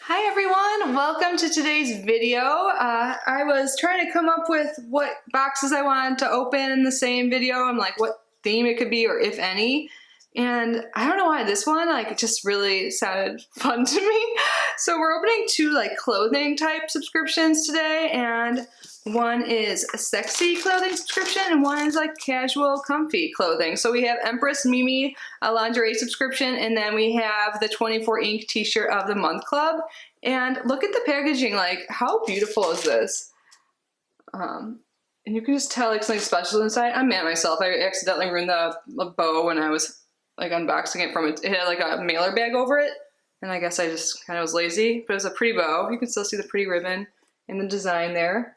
Hi everyone, welcome to today's video. I was trying to come up with what boxes I wanted to open in the same video and like what theme it could be or if any. And I don't know why this one, like it just really sounded fun to me. So we're opening two like clothing type subscriptions today, and one is a sexy clothing subscription and one is like casual comfy clothing. So we have Empress Mimi, a lingerie subscription, and then we have the 24 ink t-shirt of the month club. And look at the packaging, like how beautiful is this? And you can just tell like something special inside. I'm mad at myself. I accidentally ruined the bow when I was like unboxing it from it. It had like a mailer bag over it. And I guess I just kind of was lazy, but it was a pretty bow. You can still see the pretty ribbon in the design there.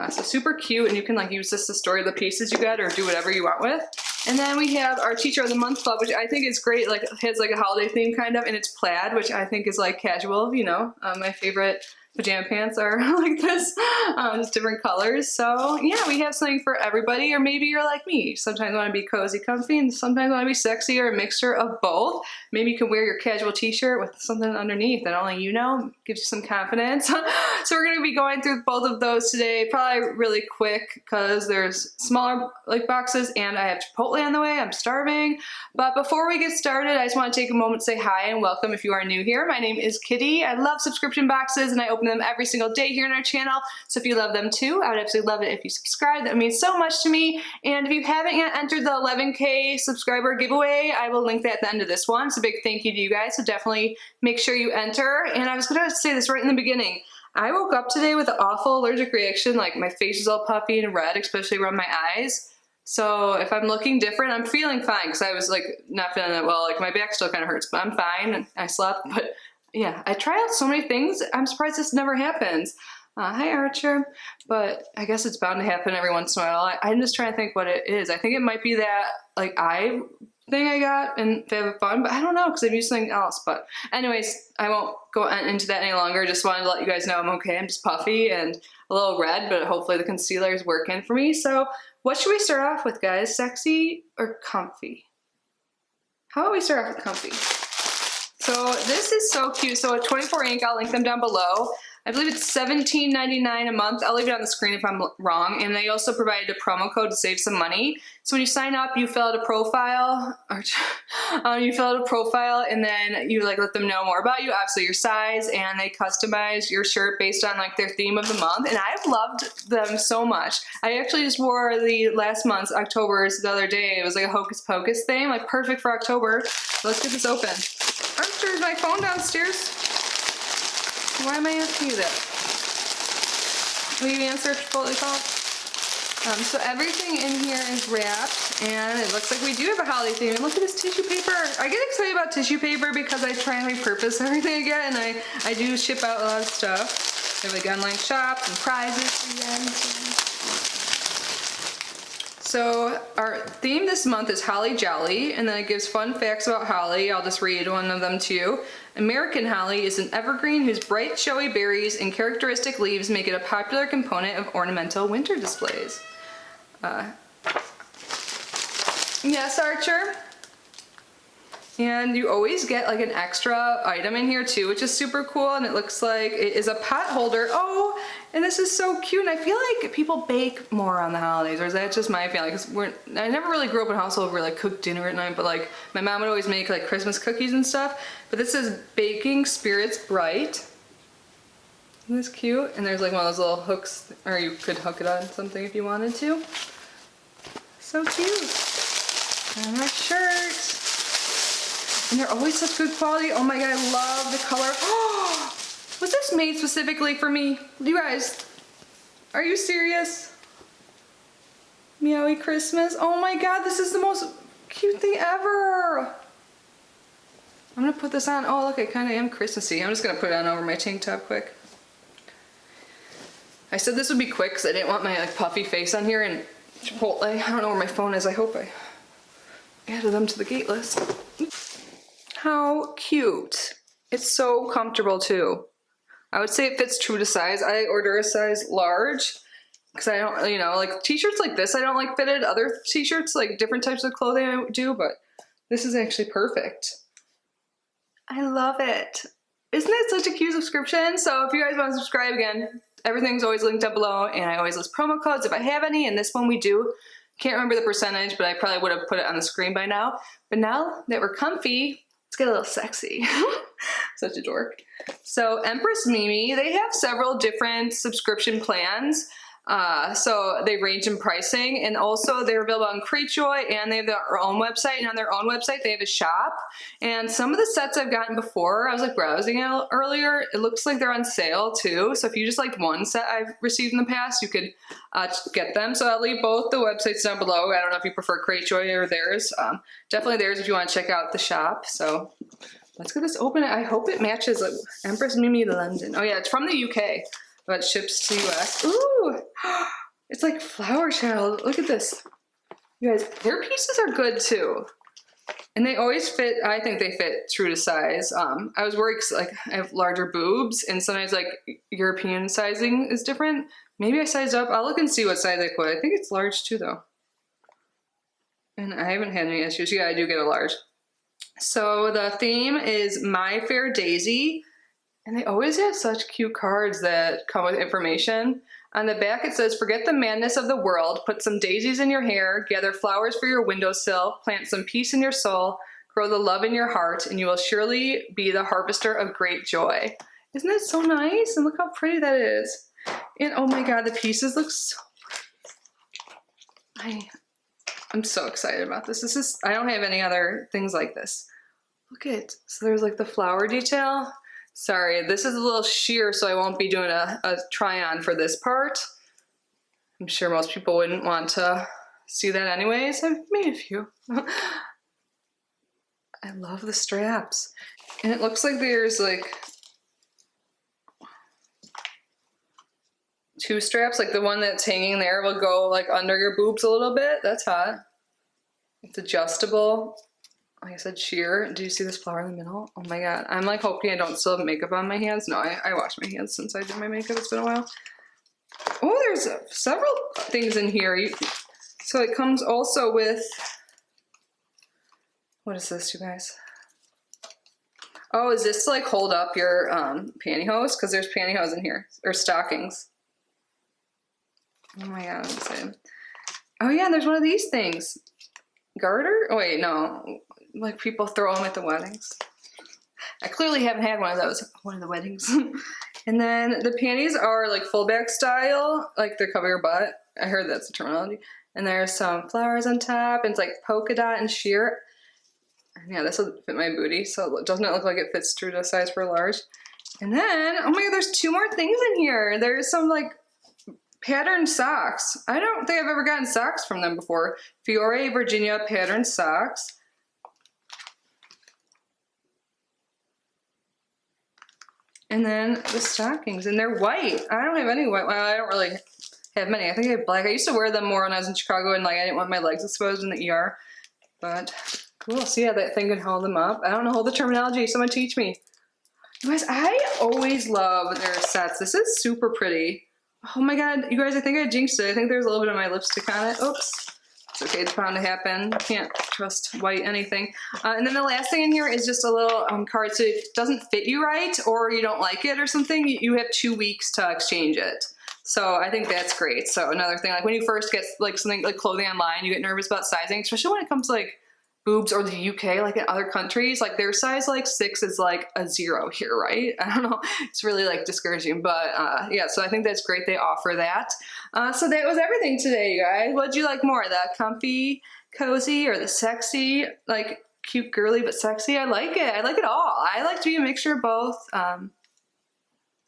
So super cute, and you can like use this to store the pieces you get or do whatever you want with. And then we have our Teacher of the Month Club, which I think is great. Like it has like a holiday theme kind of, and it's plaid, which I think is like casual, you know. My favorite pajama pants are like this, just different colors. So yeah, we have something for everybody, or maybe you're like me. Sometimes want to be cozy, comfy, and sometimes want to be sexy, or a mixture of both. Maybe you can wear your casual t-shirt with something underneath that only you know, gives you some confidence. So we're going to be going through both of those today, probably really quick because there's smaller like boxes and I have Chipotle on the way. I'm starving. But before we get started, I just want to take a moment to say hi and welcome if you are new here. My name is Kitty. I love subscription boxes and I open them every single day here on our channel. So if you love them too, I would absolutely love it if you subscribe. That means so much to me. And if you haven't yet entered the 11K subscriber giveaway, I will link that at the end of this one. It's a big thank you to you guys. So definitely make sure you enter. And I was going to say this right in the beginning. I woke up today with an awful allergic reaction. Like my face is all puffy and red, especially around my eyes. So if I'm looking different, I'm feeling fine because I was like not feeling that well. Like my back still kind of hurts, but I'm fine and I slept. But yeah, I try out so many things. I'm surprised this never happens. Hi Archer, but I guess it's bound to happen every once in a while. I'm just trying to think what it is. I think it might be that like eye thing I got and have fun, but I don't know because I've used something else. But anyways, I won't go into that any longer. Just wanted to let you guys know I'm okay. I'm just puffy and a little red, but hopefully the concealer is working for me. So what should we start off with, guys? Sexy or comfy? How about we start off with comfy? So this is so cute. So a 24 ink, I'll link them down below. I believe it's $17.99 a month. I'll leave it on the screen if I'm wrong. And they also provided a promo code to save some money. So when you sign up, you fill out a profile, or and then you like let them know more about you, obviously your size, and they customize your shirt based on like their theme of the month. And I've loved them so much. I actually just wore the last month's October's the other day. It was like a Hocus Pocus theme, like perfect for October. So let's get this open. Archer, is my phone downstairs? Why am I asking you that? Will you answer if Chipotle calls? So everything in here is wrapped, and it looks like we do have a holiday theme. And look at this tissue paper. I get excited about tissue paper because I try and repurpose everything again, and I do ship out a lot of stuff. They have like online shops and prizes for you guys. So our theme this month is Holly Jolly, and then it gives fun facts about holly. I'll just read one of them to you. American holly is an evergreen whose bright, showy berries and characteristic leaves make it a popular component of ornamental winter displays. Yes, Archer? And you always get like an extra item in here too, which is super cool, and it looks like it is a pot holder. Oh, and this is so cute, and I feel like people bake more on the holidays, or is that just my feeling? Because I never really grew up in a household where like cooked dinner at night, but like my mom would always make like Christmas cookies and stuff. But this is Baking Spirits Bright. Isn't this cute? And there's like one of those little hooks, or you could hook it on something if you wanted to. So cute. And our shirt. And they're always such good quality. Oh my god, I love the color. Oh, was this made specifically for me? You guys, are you serious? Meowie Christmas. Oh my god, this is the most cute thing ever. I'm gonna put this on. Oh look, I kind of am Christmassy. I'm just gonna put it on over my tank top quick. I said this would be quick because I didn't want my like puffy face on here and Chipotle. I don't know where my phone is. I hope I added them to the gate list. How cute. It's so comfortable too. I would say it fits true to size. I order a size large because I don't, you know, like t-shirts like this I don't like fitted. Other t-shirts, like different types of clothing I do, but this is actually perfect. I love it. Isn't that such a cute subscription? So if you guys want to subscribe, again, everything's always linked down below, and I always list promo codes if I have any, and this one we do. Can't remember the percentage, but I probably would have put it on the screen by now. But now that we're comfy, let's get a little sexy. Such a dork. So Empress Mimi, they have several different subscription plans. So they range in pricing, and also they're available on Cratejoy, and they have their own website, and on their own website they have a shop. And some of the sets I've gotten before, I was like browsing it earlier, it looks like they're on sale too. So if you just liked one set I've received in the past, you could get them. So I'll leave both the websites down below. I don't know if you prefer Cratejoy or theirs. Definitely theirs if you want to check out the shop. So let's get this open. I hope it matches like Empress Mimi London. Oh yeah, it's from the UK. But ships to US. Ooh, it's like Flower Child. Look at this. You guys, their pieces are good too. And they always fit, I think they fit true to size. I was worried 'cause like I have larger boobs, and sometimes like European sizing is different. Maybe I sized up. I'll look and see what size I put. I think it's large too though. And I haven't had any issues. Yeah, I do get a large. So the theme is My Fair Daisy. And they always have such cute cards that come with information. On the back it says, forget the madness of the world, put some daisies in your hair, gather flowers for your windowsill, plant some peace in your soul, grow the love in your heart, and you will surely be the harvester of great joy. Isn't that so nice? And look how pretty that is. And oh my God, the pieces look so pretty. I'm so excited about this. This is, I don't have any other things like this. Look at, so there's like the flower detail. Sorry, this is a little sheer, so I won't be doing a try-on for this part. I'm sure most people wouldn't want to see that anyways. I've made a few. I love the straps. And it looks like there's like 2 straps, like the one that's hanging there will go like under your boobs a little bit. That's hot. It's adjustable. Like I said, sheer. Do you see this flower in the middle? Oh my God. I'm like hoping I don't still have makeup on my hands. No, I washed my hands since I did my makeup. It's been a while. Oh, there's several things in here. So it comes also with, what is this, you guys? Oh, is this to like hold up your pantyhose? Because there's pantyhose in here, or stockings. Oh my God, I'm excited. Oh yeah, there's one of these things. Garter? Oh wait, no. Like people throw them at the weddings. I clearly haven't had one of those at one of the weddings. And then the panties are like full back style, like they cover your butt. I heard that's the terminology. And there's some flowers on top, and it's like polka dot and sheer. And yeah, this will fit my booty, so doesn't it look like it fits true to size for a large? And then, oh my God, there's 2 more things in here. There's some like patterned socks. I don't think I've ever gotten socks from them before. Fiore Virginia patterned socks. And then the stockings, and they're white. I don't have any white. Well, I don't really have many. I think I have black. I used to wear them more when I was in Chicago, and like I didn't want my legs exposed in the ER. But cool. See how that thing can hold them up. I don't know all the terminology. Someone teach me. You guys, I always love their sets. This is super pretty. Oh my God, you guys, I think I jinxed it. I think there's a little bit of my lipstick on it. Oops. It's okay, it's bound to happen. Can't trust white anything. And then the last thing in here is just a little card. So if it doesn't fit you right, or you don't like it or something, you have 2 weeks to exchange it. So I think that's great. So another thing, like when you first get like something like clothing online, you get nervous about sizing, especially when it comes to like boobs or the UK, like in other countries, like their size like 6 is like a 0 here, right? I don't know, it's really like discouraging, but yeah, so I think that's great they offer that. So that was everything today, you guys. What'd you like more, the comfy, cozy, or the sexy, like cute, girly, but sexy? I like it. I like it all. I like to be a mixture of both.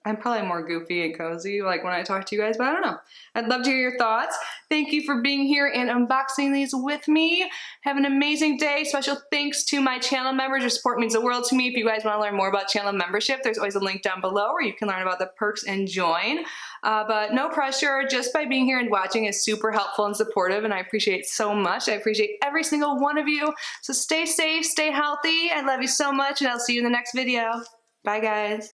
I'm probably more goofy and cozy like when I talk to you guys, but I don't know. I'd love to hear your thoughts. Thank you for being here and unboxing these with me. Have an amazing day. Special thanks to my channel members. Your support means the world to me. If you guys want to learn more about channel membership, there's always a link down below where you can learn about the perks and join. But no pressure. Just by being here and watching is super helpful and supportive, and I appreciate it so much. I appreciate every single one of you. So stay safe, stay healthy. I love you so much, and I'll see you in the next video. Bye, guys.